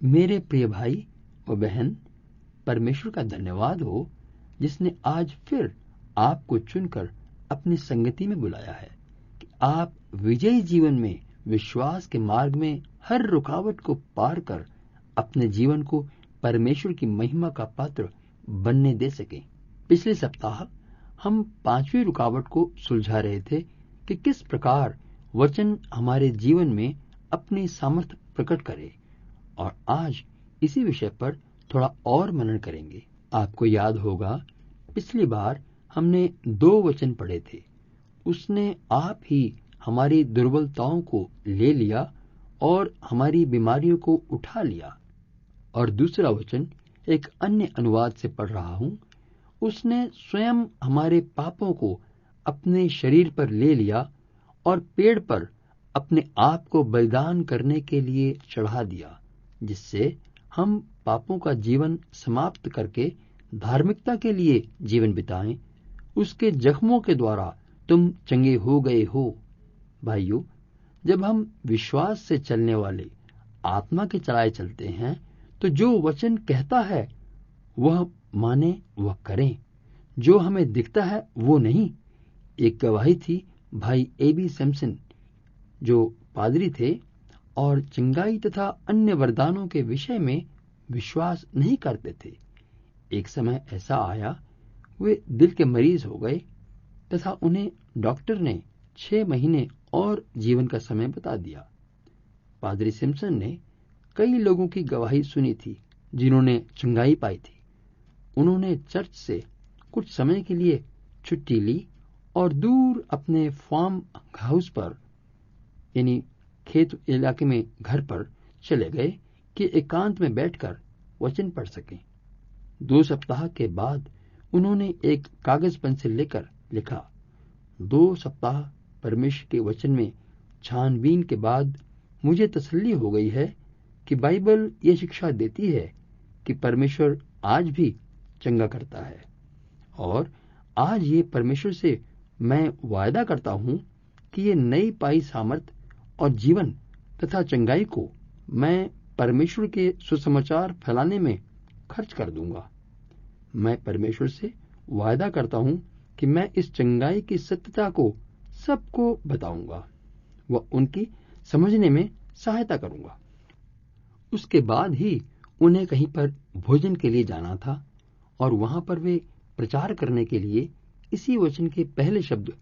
मेरे प्रिय भाई और बहन, परमेश्वर का धन्यवाद हो जिसने आज फिर आपको चुनकर अपनी संगति में बुलाया है कि आप विजयी जीवन में विश्वास के मार्ग में हर रुकावट को पार कर अपने जीवन को परमेश्वर की महिमा का पात्र बनने दे सकें। पिछले सप्ताह हम 5वीं रुकावट को सुलझा रहे थे कि किस प्रकार वचन हमारे जीवन में अपनी सामर्थ्य प्रकट करे, और आज इसी विषय पर थोड़ा और मनन करेंगे। आपको याद होगा पिछली बार हमने 2 वचन पढ़े थे। उसने आप ही हमारी दुर्बलताओं को ले लिया और हमारी बीमारियों को उठा लिया। और दूसरा वचन एक अन्य अनुवाद से पढ़ रहा हूं, उसने स्वयं हमारे पापों को अपने शरीर पर ले लिया और पेड़ पर अपने आप को बलिदान करने के लिए चढ़ा दिया, जिससे हम पापों का जीवन समाप्त करके धार्मिकता के लिए जीवन बिताएं। उसके जख्मों के द्वारा तुम चंगे हो गए हो। भाइयों, जब हम विश्वास से चलने वाले आत्मा के चलाए चलते हैं तो जो वचन कहता है वह माने, वह करें। जो हमें दिखता है वो नहीं। एक गवाही थी भाई एबी सैमसन, जो पादरी थे और चंगाई तथा अन्य वरदानों के विषय में विश्वास नहीं करते थे। एक समय ऐसा आया, वे दिल के मरीज हो गए तथा उन्हें डॉक्टर ने 6 महीने और जीवन का समय बता दिया। पादरी सिम्पसन ने कई लोगों की गवाही सुनी थी जिन्होंने चंगाई पाई थी। उन्होंने चर्च से कुछ समय के लिए छुट्टी ली और दूर अपने फार्म हाउस पर, यानी खेत इलाके में घर पर चले गए कि एकांत में बैठकर वचन पढ़ सकें। 2 सप्ताह के बाद उन्होंने एक कागज पेंसिल लेकर लिखा, 2 सप्ताह परमेश्वर के वचन में छानबीन के बाद मुझे तसल्ली हो गई है कि बाइबल ये शिक्षा देती है कि परमेश्वर आज भी चंगा करता है, और आज ये परमेश्वर से मैं वायदा करता हूं कि ये नई पाई सामर्थ और जीवन तथा चंगाई को मैं परमेश्वर के सुसमाचार फैलाने में खर्च कर दूंगा। मैं परमेश्वर से वायदा करता हूं कि मैं इस चंगाई की सत्यता को सबको बताऊंगा, वह उनकी समझने में सहायता करूंगा। उसके बाद ही उन्हें कहीं पर भोजन के लिए जाना था और वहां पर वे प्रचार करने के लिए इसी वचन के पहले शब्द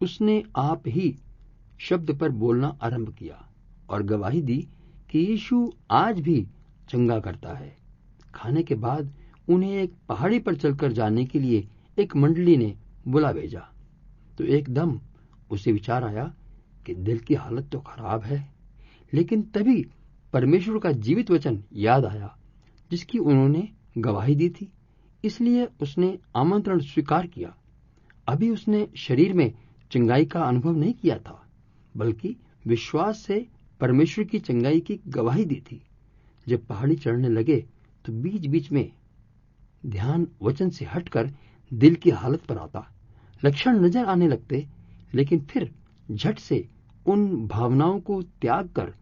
उसने आप ही शब्द पर बोलना आरंभ किया और गवाही दी कि यीशु आज भी चंगा करता है। खाने के बाद उन्हें एक पहाड़ी पर चलकर जाने के लिए एक मंडली ने बुला भेजा तो एकदम उसे विचार आया कि दिल की हालत तो खराब है, लेकिन तभी परमेश्वर का जीवित वचन याद आया जिसकी उन्होंने गवाही दी थी। इसलिए उसने आमंत्रण स्वीकार किया। अभी उसने शरीर में चंगाई का अनुभव नहीं किया था, बल्कि विश्वास से परमेश्वर की चंगाई की गवाही दी थी। जब पहाड़ी चढ़ने लगे तो बीच बीच में ध्यान वचन से हटकर दिल की हालत पर आता। लक्षण नजर आने लगते, लेकिन फिर झट से उन भावनाओं को त्याग कर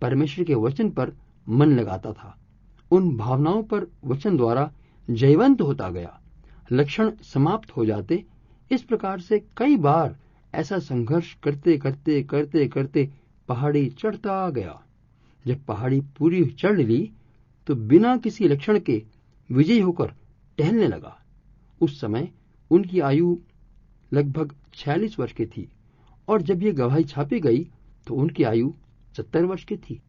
परमेश्वर के वचन पर मन लगाता था। उन भावनाओं पर वचन द्वारा जयवंत होता गया। लक्षण समाप्त हो जाते। इस प्रकार से कई बार ऐसा संघर्ष करते करते करते करते पहाड़ी चढ़ता गया। जब पहाड़ी पूरी चढ़ ली तो बिना किसी लक्षण के विजयी होकर टहलने लगा। उस समय उनकी आयु लगभग 46 वर्ष की थी और जब ये गवाही छापी गई तो उनकी आयु 70 वर्ष की थी।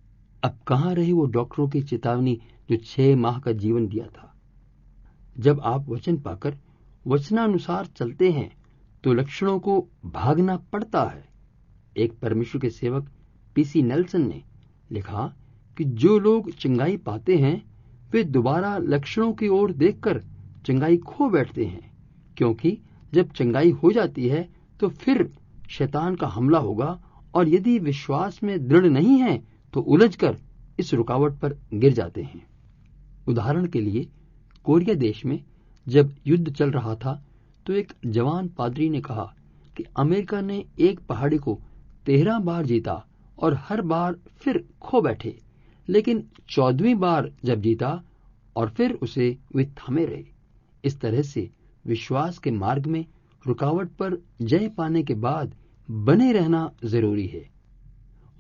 अब कहाँ रही वो डॉक्टरों की चेतावनी जो 6 माह का जीवन दिया था। जब आप वचन पाकर वचनानुसार चलते हैं तो लक्षणों को भागना पड़ता है। एक परमेश्वर के सेवक पीसी नेल्सन ने लिखा कि जो लोग चंगाई पाते हैं वे दोबारा लक्षणों की ओर देखकर चंगाई खो बैठते हैं, क्योंकि जब चंगाई हो जाती है तो फिर शैतान का हमला होगा और यदि विश्वास में दृढ़ नहीं है तो उलझकर इस रुकावट पर गिर जाते हैं। उदाहरण के लिए कोरिया देश में जब युद्ध चल रहा था तो एक जवान पादरी ने कहा कि अमेरिका ने एक पहाड़ी को 13 बार जीता और हर बार फिर खो बैठे, लेकिन 14वीं बार जब जीता और फिर उसे वे थामे रहे। इस तरह से विश्वास के मार्ग में रुकावट पर जय पाने के बाद बने रहना जरूरी है।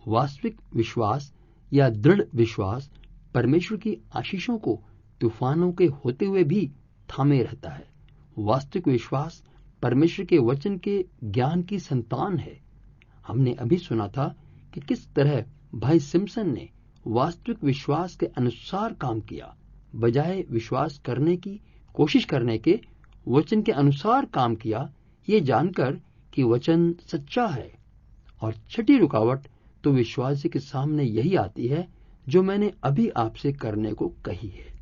वास्तविक विश्वास या दृढ़ विश्वास परमेश्वर की आशीषों को तूफानों के होते हुए भी थामे रहता है। वास्तविक विश्वास परमेश्वर के वचन के ज्ञान की संतान है। हमने अभी सुना था कि किस तरह भाई सिम्पसन ने वास्तविक विश्वास के अनुसार काम किया, बजाय विश्वास करने की कोशिश करने के वचन के अनुसार काम किया, ये जानकर कि वचन सच्चा है। और छठी रुकावट तो विश्वासी के सामने यही आती है जो मैंने अभी आपसे करने को कही है,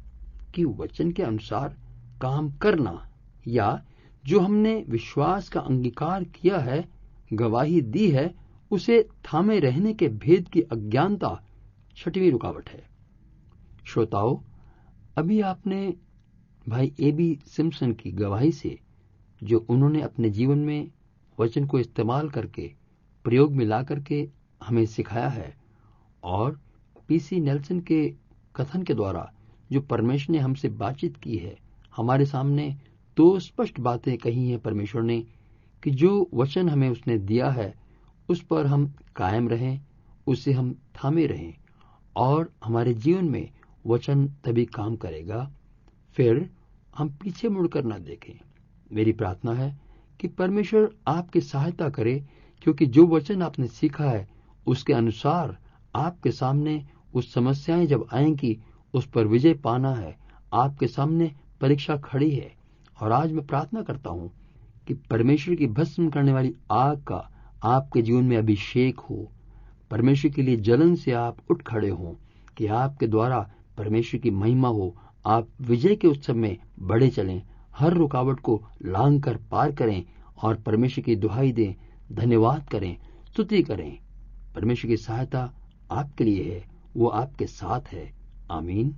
कि वचन के अनुसार काम करना, या जो हमने विश्वास का अंगीकार किया है, गवाही दी है, उसे थामे रहने के भेद की अज्ञानता छठवीं रुकावट है। श्रोताओ, अभी आपने भाई ए.बी. सिम्पसन की गवाही से, जो उन्होंने अपने जीवन में वचन को इस्तेमाल करके प्रयोग में ला करके हमें सिखाया है, और पीसी नेल्सन के कथन के द्वारा जो परमेश्वर ने हमसे बातचीत की है, हमारे सामने दो स्पष्ट बातें कही हैं परमेश्वर ने कि जो वचन हमें उसने दिया है उस पर हम कायम रहें, उसे हम थामे रहें, और हमारे जीवन में वचन तभी काम करेगा, फिर हम पीछे मुड़कर न देखें। मेरी प्रार्थना है कि परमेश्वर आपकी सहायता करे, क्योंकि जो वचन आपने सीखा है उसके अनुसार आपके सामने उस समस्याएं जब आएंगी, उस पर विजय पाना है। आपके सामने परीक्षा खड़ी है, और आज मैं प्रार्थना करता हूं कि परमेश्वर की भस्म करने वाली आग का आपके जीवन में अभिषेक हो, परमेश्वर के लिए जलन से आप उठ खड़े हों, कि आपके द्वारा परमेश्वर की महिमा हो, आप विजय के उत्सव में बढ़े चलें, हर रुकावट को लांघ कर पार करें और परमेश्वर की दुहाई दें, धन्यवाद करें, स्तुति करें। परमेश्वर की सहायता आपके लिए है, वो आपके साथ है। आमीन।